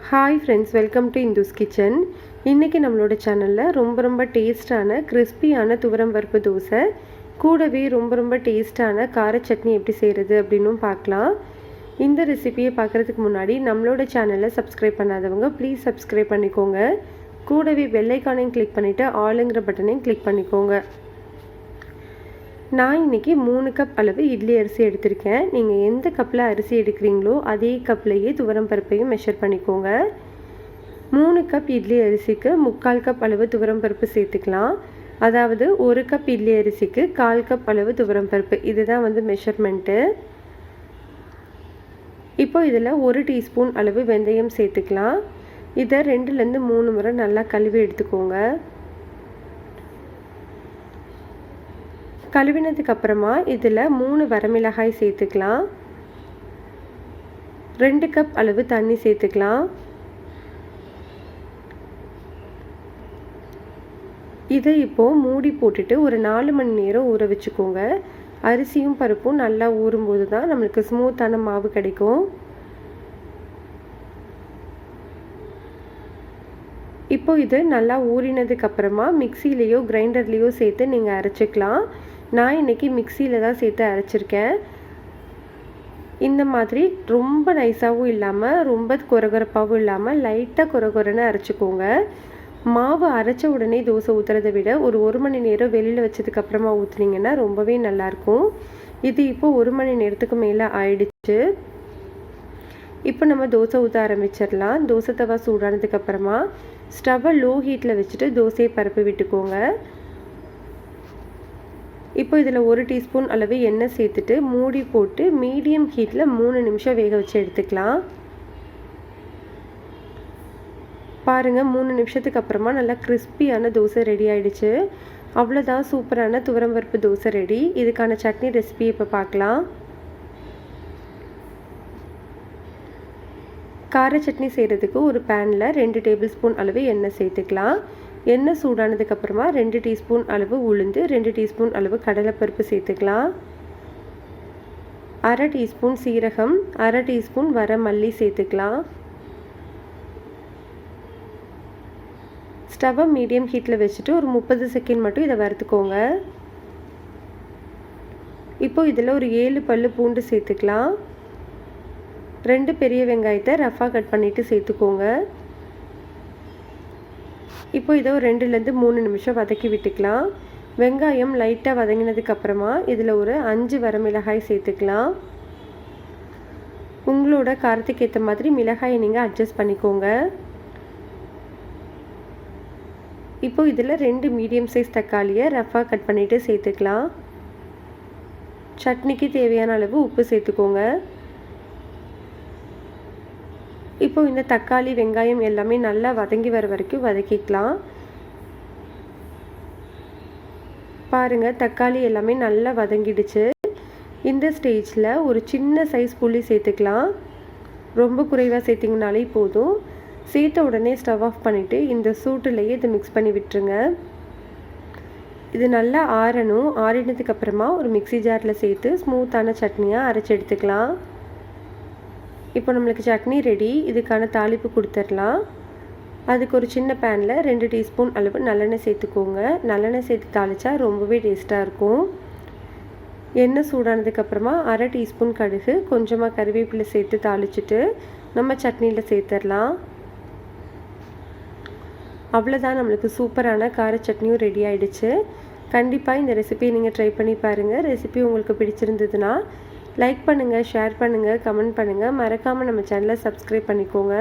Hi friends, welcome to Indhu's Kitchen. இன்றைக்கி நம்மளோட சேனலில் ரொம்ப டேஸ்டான கிறிஸ்பியான துவரம்பருப்பு தோசை கூடவே ரொம்ப டேஸ்டான கார சட்னி எப்படி செய்கிறது அப்படின்னும் பார்க்கலாம். இந்த ரெசிபியை பார்க்குறதுக்கு முன்னாடி நம்மளோட சேனலை சப்ஸ்கிரைப் பண்ணாதவங்க ப்ளீஸ் சப்ஸ்கிரைப் பண்ணிக்கோங்க. கூடவே பெல் ஐக்கானையும் கிளிக் பண்ணிவிட்டு ஆளுங்கிற பட்டனையும் கிளிக் பண்ணிக்கோங்க. நான் இன்றைக்கி 3 கப் அளவு இட்லி அரிசி எடுத்திருக்கேன். நீங்கள் எந்த கப்பில் அரிசி எடுக்கிறீங்களோ அதே கப்லேயே துவரம்பருப்பையும் மெஷர் பண்ணிக்கோங்க. 3 கப் இட்லி அரிசிக்கு 3/4 கப் அளவு துவரம்பருப்பு சேர்த்துக்கலாம். அதாவது 1 கப் இட்லி அரிசிக்கு 1/4 கப் அளவு துவரம்பருப்பு. இதுதான் மெஷர்மெண்ட்டு. இப்போ இதில் 1 டீஸ்பூன் அளவு வெந்தயம் சேர்த்துக்கலாம். இதை 2லேருந்து 3 முறை நல்லா கழுவி எடுத்துக்கோங்க. கழுவினதுக்கு அப்புறமா இதில் 3 வரமிளகாய் சேர்த்துக்கலாம். 2 கப் அளவு தண்ணி சேர்த்துக்கலாம். இதை இப்போது மூடி போட்டுட்டு ஒரு 4 மணி நேரம் ஊற வச்சுக்கோங்க. அரிசியும் பருப்பும் நல்லா ஊறும்போது தான் நம்மளுக்கு ஸ்மூத்தான மாவு கிடைக்கும். இப்போ இது நல்லா ஊறினதுக்கப்புறமா மிக்சிலேயோ கிரைண்டர்லேயோ சேர்த்து நீங்கள் அரைச்சிக்கலாம். நான் இன்றைக்கி மிக்சியில் தான் சேர்த்து அரைச்சிருக்கேன். இந்த மாதிரி ரொம்ப நைஸாகவும் இல்லாமல் ரொம்ப கொரகொரப்பாகவும் இல்லாமல் லைட்டாக கொரகொரன்னு அரைச்சிக்கோங்க. மாவு அரைச்ச உடனே தோசை ஊற்றுறதை விட ஒரு 1 மணி நேரம் வெளியில் வச்சதுக்கப்புறமா ஊற்றுனீங்கன்னா ரொம்பவே நல்லாயிருக்கும். இது இப்போது 1 மணி நேரத்துக்கு மேலே ஆயிடுச்சு. இப்போ நம்ம தோசை ஊற்ற ஆரம்பிச்சிடலாம். தோசை தவா சூடானதுக்கப்புறமா ஸ்டவ்வை லோ ஹீட்டில் வச்சுட்டு தோசையை பரப்பி விட்டுக்கோங்க. இப்போ இதில் 1 டீஸ்பூன் அளவு எண்ணெய் சேர்த்துட்டு மூடி போட்டு மீடியம் ஹீட்டில் 3 நிமிஷம் வேக வச்சு எடுத்துக்கலாம். பாருங்கள், 3 நிமிஷத்துக்கு அப்புறமா நல்லா கிறிஸ்பியான தோசை ரெடி ஆகிடுச்சு. அவ்வளோதான், சூப்பரான துவரம்பருப்பு தோசை ரெடி. இதுக்கான சட்னி ரெசிபி இப்போ பார்க்கலாம். கார சட்னி செய்கிறதுக்கு ஒரு பேனில் 2 டேபிள் ஸ்பூன் அளவு எண்ணெய் சேர்த்துக்கலாம். எண்ணெய் சூடானதுக்கப்புறமா 2 டீஸ்பூன் அளவு உளுந்து, 2 டீஸ்பூன் அளவு கடலைப்பருப்பு சேர்த்துக்கலாம். 1/2 டீஸ்பூன் சீரகம், 1/2 டீஸ்பூன் வரமல்லி சேர்த்துக்கலாம். ஸ்டவ்வை மீடியம் ஹீட்டில் வச்சுட்டு ஒரு 30 செகண்ட் மட்டும் இதை வறுத்துக்கோங்க. இப்போ இதில் ஒரு 7 பல்லு பூண்டு சேர்த்துக்கலாம். 2 பெரிய வெங்காயத்தை ரஃபாக கட் பண்ணிவிட்டு சேர்த்துக்கோங்க. இப்போ இதை ஒரு 2லேருந்து 3 நிமிஷம் வதக்கி விட்டுக்கலாம். வெங்காயம் லைட்டாக வதங்கினதுக்கப்புறமா இதில் ஒரு 5 வரமிளகாய் சேர்த்துக்கலாம். உங்களோட காரத்துக்கு ஏற்ற மாதிரி மிளகாயை நீங்கள் அட்ஜஸ்ட் பண்ணிக்கோங்க. இப்போ இதில் 2 மீடியம் சைஸ் தக்காளியை ரஃபாக கட் பண்ணிவிட்டு சேர்த்துக்கலாம். சட்னிக்கு தேவையான அளவு உப்பு சேர்த்துக்கோங்க. இப்போ இந்த தக்காளி வெங்காயம் எல்லாமே நல்லா வதங்கி வர வரைக்கும் வதக்கிக்கலாம். பாருங்கள், தக்காளி எல்லாமே நல்லா வதங்கிடுச்சு. இந்த ஸ்டேஜில் ஒரு சின்ன சைஸ் புளி சேர்த்துக்கலாம். ரொம்ப குறைவாக சேர்த்திங்கனாலே போதும். சேர்த்த உடனே ஸ்டவ் ஆஃப் பண்ணிவிட்டு இந்த சூட்டுலேயே இதை மிக்ஸ் பண்ணி விட்டுருங்க. இது நல்லா ஆறணும். ஆறினதுக்கப்புறமா ஒரு மிக்ஸி ஜாரில் சேர்த்து ஸ்மூத்தான சட்னியாக அரைச்சி எடுத்துக்கலாம். இப்போ நம்மளுக்கு சட்னி ரெடி. இதுக்கான தாளிப்பு கொடுத்துடலாம். அதுக்கு ஒரு சின்ன பேனில் 2 டீஸ்பூன் அளவு நல்லெண்ணெய் சேர்த்துக்கோங்க. நல்லெண்ணெய் சேர்த்து தாளித்தா ரொம்பவே டேஸ்ட்டாக இருக்கும். எண்ணெய் சூடானதுக்கப்புறமா 1/2 டீஸ்பூன் கடுகு, கொஞ்சமாக கறிவேப்பிலை சேர்த்து தாளிச்சிட்டு நம்ம சட்னியில் சேர்த்துடலாம். அவ்வளோதான், நம்மளுக்கு சூப்பரான கார சட்னியும் ரெடி ஆகிடுச்சு. கண்டிப்பாக இந்த ரெசிபியை நீங்கள் ட்ரை பண்ணி பாருங்கள். ரெசிபி உங்களுக்கு பிடிச்சிருந்ததுன்னா லைக் பண்ணுங்கள், ஷேர் பண்ணுங்கள், கமெண்ட் பண்ணுங்கள். மறக்காமல் நம்ம சேனலை சப்ஸ்கிரைப் பண்ணிக்கோங்க.